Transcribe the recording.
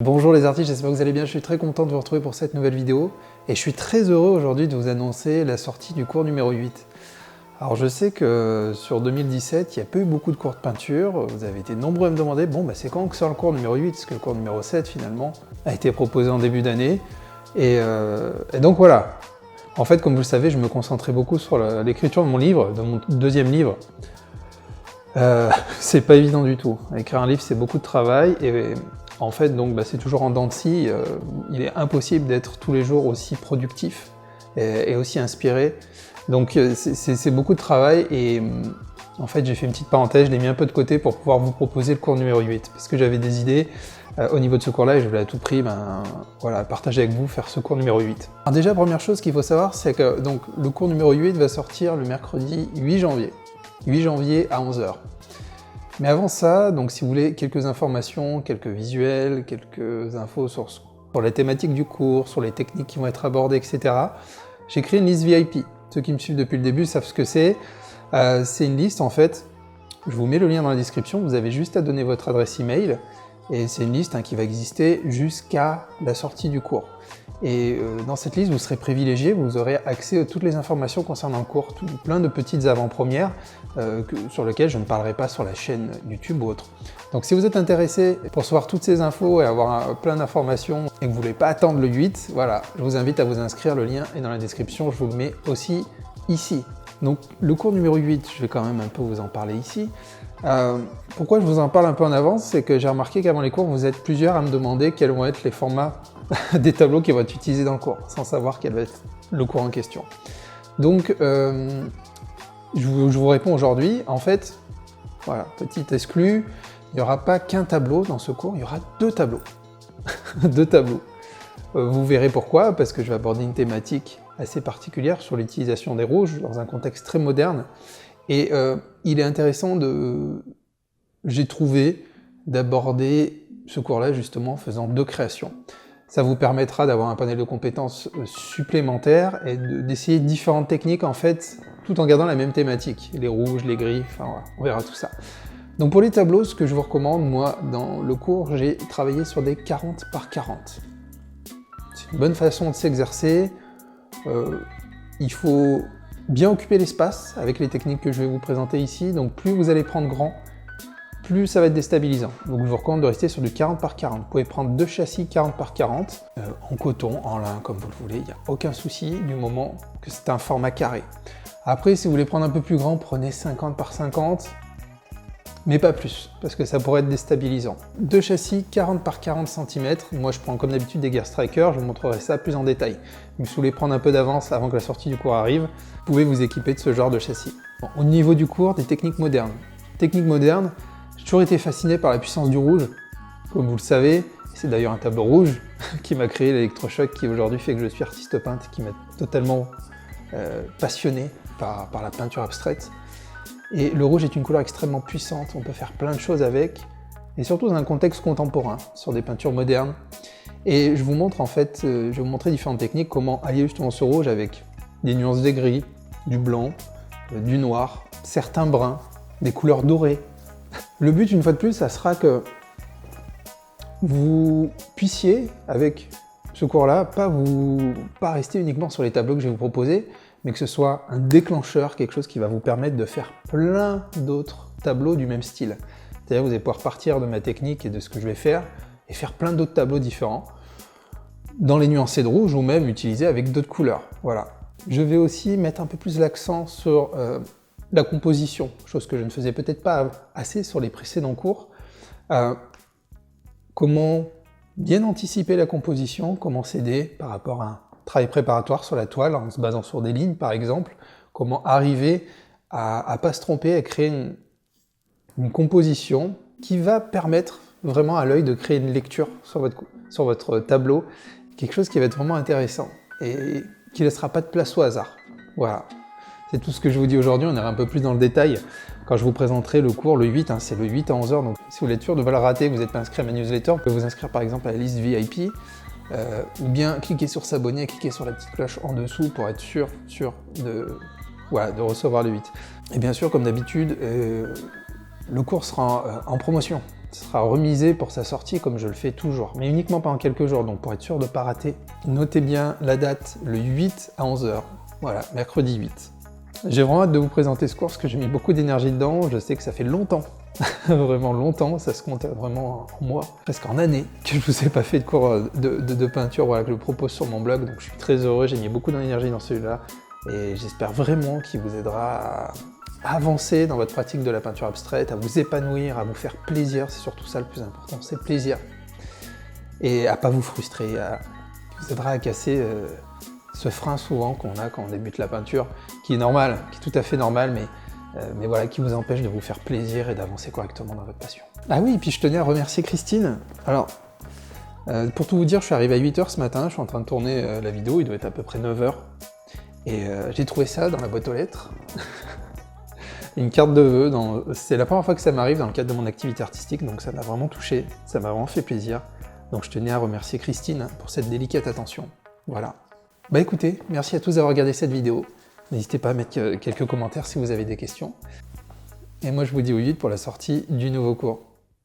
Bonjour les artistes, j'espère que vous allez bien, je suis très content de vous retrouver pour cette nouvelle vidéo et je suis très heureux aujourd'hui de vous annoncer la sortie du cours numéro 8. Alors je sais que sur 2017, il n'y a pas eu beaucoup de cours de peinture, vous avez été nombreux à me demander c'est quand que sort le cours numéro 8, parce que le cours numéro 7 finalement a été proposé en début d'année et donc voilà. En fait, comme vous le savez, je me concentrais beaucoup sur l'écriture de mon livre, de mon deuxième livre. C'est pas évident du tout. Écrire un livre, c'est beaucoup de travail et en fait, c'est toujours en dents de scie. Il est impossible d'être tous les jours aussi productif et aussi inspiré. Donc c'est beaucoup de travail et en fait, j'ai fait une petite parenthèse, je l'ai mis un peu de côté pour pouvoir vous proposer le cours numéro 8 parce que j'avais des idées au niveau de ce cours-là et je voulais à tout prix partager avec vous, faire ce cours numéro 8. Alors déjà, première chose qu'il faut savoir, c'est que le cours numéro 8 va sortir le mercredi 8 janvier. 8 janvier à 11 h. Mais avant ça, si vous voulez quelques informations, quelques visuels, quelques infos sur la thématique du cours, sur les techniques qui vont être abordées, etc., j'ai créé une liste VIP. Ceux qui me suivent depuis le début savent ce que c'est. C'est une liste, en fait, je vous mets le lien dans la description, vous avez juste à donner votre adresse email, et c'est une liste qui va exister jusqu'à la sortie du cours. Et dans cette liste, vous serez privilégié, vous aurez accès à toutes les informations concernant le cours, plein de petites avant-premières sur lesquelles je ne parlerai pas sur la chaîne YouTube ou autre. Donc si vous êtes intéressé pour recevoir toutes ces infos et avoir plein d'informations et que vous ne voulez pas attendre le 8, voilà, je vous invite à vous inscrire, le lien est dans la description, je vous le mets aussi ici. Donc le cours numéro 8, je vais quand même un peu vous en parler ici. Pourquoi je vous en parle un peu en avance, c'est que j'ai remarqué qu'avant les cours, vous êtes plusieurs à me demander quels vont être les formats des tableaux qui vont être utilisés dans le cours, sans savoir quel va être le cours en question. Donc, je vous réponds aujourd'hui. En fait, voilà, petit exclu, il n'y aura pas qu'un tableau dans ce cours, il y aura deux tableaux. Deux tableaux. Vous verrez pourquoi, parce que je vais aborder une thématique assez particulière sur l'utilisation des rouges dans un contexte très moderne. Et il est intéressant j'ai trouvé, d'aborder ce cours-là justement en faisant deux créations. Ça vous permettra d'avoir un panel de compétences supplémentaires et d'essayer différentes techniques en fait, tout en gardant la même thématique. Les rouges, les gris, enfin voilà, on verra tout ça. Donc pour les tableaux, ce que je vous recommande, moi, dans le cours, j'ai travaillé sur des 40 par 40. C'est une bonne façon de s'exercer. Il faut bien occuper l'espace avec les techniques que je vais vous présenter ici. Donc plus vous allez prendre grand, plus ça va être déstabilisant. Donc je vous recommande de rester sur du 40 par 40. Vous pouvez prendre deux châssis 40 par 40, en coton, en lin, comme vous le voulez, il n'y a aucun souci du moment que c'est un format carré. Après, si vous voulez prendre un peu plus grand, prenez 50 par 50, mais pas plus, parce que ça pourrait être déstabilisant. Deux châssis 40 par 40 cm, moi je prends comme d'habitude des Gear Striker, je vous montrerai ça plus en détail. Mais si vous voulez prendre un peu d'avance avant que la sortie du cours arrive, vous pouvez vous équiper de ce genre de châssis. Bon, au niveau du cours, des techniques modernes. Techniques modernes, j'ai toujours été fasciné par la puissance du rouge, comme vous le savez, c'est d'ailleurs un tableau rouge qui m'a créé l'électrochoc qui aujourd'hui fait que je suis artiste peintre, qui m'a totalement passionné par la peinture abstraite. Et le rouge est une couleur extrêmement puissante, on peut faire plein de choses avec, et surtout dans un contexte contemporain, sur des peintures modernes. Et je vous montre en fait, je vais vous montrer différentes techniques, comment allier justement ce rouge avec des nuances de gris, du blanc, du noir, certains bruns, des couleurs dorées. Le but, une fois de plus, ça sera que vous puissiez, avec ce cours-là, pas rester uniquement sur les tableaux que je vais vous proposer, mais que ce soit un déclencheur, quelque chose qui va vous permettre de faire plein d'autres tableaux du même style. C'est-à-dire que vous allez pouvoir partir de ma technique et de ce que je vais faire, et faire plein d'autres tableaux différents, dans les nuancés de rouge, ou même utiliser avec d'autres couleurs. Voilà. Je vais aussi mettre un peu plus l'accent sur la composition, chose que je ne faisais peut-être pas assez sur les précédents cours. Comment bien anticiper la composition, comment s'aider par rapport à un travail préparatoire sur la toile, en se basant sur des lignes par exemple, comment arriver à ne pas se tromper, à créer une composition qui va permettre vraiment à l'œil de créer une lecture sur votre tableau, quelque chose qui va être vraiment intéressant et qui ne laissera pas de place au hasard. Voilà. C'est tout ce que je vous dis aujourd'hui, on ira un peu plus dans le détail quand je vous présenterai le cours, le 8, c'est le 8 à 11 h, donc si vous voulez être sûr de ne pas le rater, vous n'êtes pas inscrit à ma newsletter, vous pouvez vous inscrire par exemple à la liste VIP, ou bien cliquer sur s'abonner, cliquer sur la petite cloche en dessous pour être sûr de recevoir le 8. Et bien sûr, comme d'habitude, le cours sera en promotion. sera remisé pour sa sortie comme je le fais toujours, mais uniquement pendant quelques jours, donc pour être sûr de ne pas rater, notez bien la date, le 8 à 11 h. Voilà, mercredi 8. J'ai vraiment hâte de vous présenter ce cours parce que j'ai mis beaucoup d'énergie dedans, je sais que ça fait longtemps, vraiment longtemps, ça se compte vraiment en mois, presque en années, que je vous ai pas fait de cours de peinture, voilà, que je propose sur mon blog, donc je suis très heureux, j'ai mis beaucoup d'énergie dans celui-là, et j'espère vraiment qu'il vous aidera à avancer dans votre pratique de la peinture abstraite, à vous épanouir, à vous faire plaisir, c'est surtout ça le plus important, c'est le plaisir, et à pas vous frustrer, qui vous aidera à casser ce frein souvent qu'on a quand on débute la peinture, qui est normal, qui est tout à fait normal, mais voilà, qui vous empêche de vous faire plaisir et d'avancer correctement dans votre passion. Ah oui, et puis je tenais à remercier Christine. Alors, pour tout vous dire, je suis arrivé à 8 h ce matin, je suis en train de tourner la vidéo, il doit être à peu près 9 h, et j'ai trouvé ça dans la boîte aux lettres. Une carte de vœux, c'est la première fois que ça m'arrive dans le cadre de mon activité artistique, donc ça m'a vraiment touché, ça m'a vraiment fait plaisir. Donc je tenais à remercier Christine pour cette délicate attention. Voilà. Bah écoutez, merci à tous d'avoir regardé cette vidéo. N'hésitez pas à mettre quelques commentaires si vous avez des questions. Et moi je vous dis au 8 pour la sortie du nouveau cours.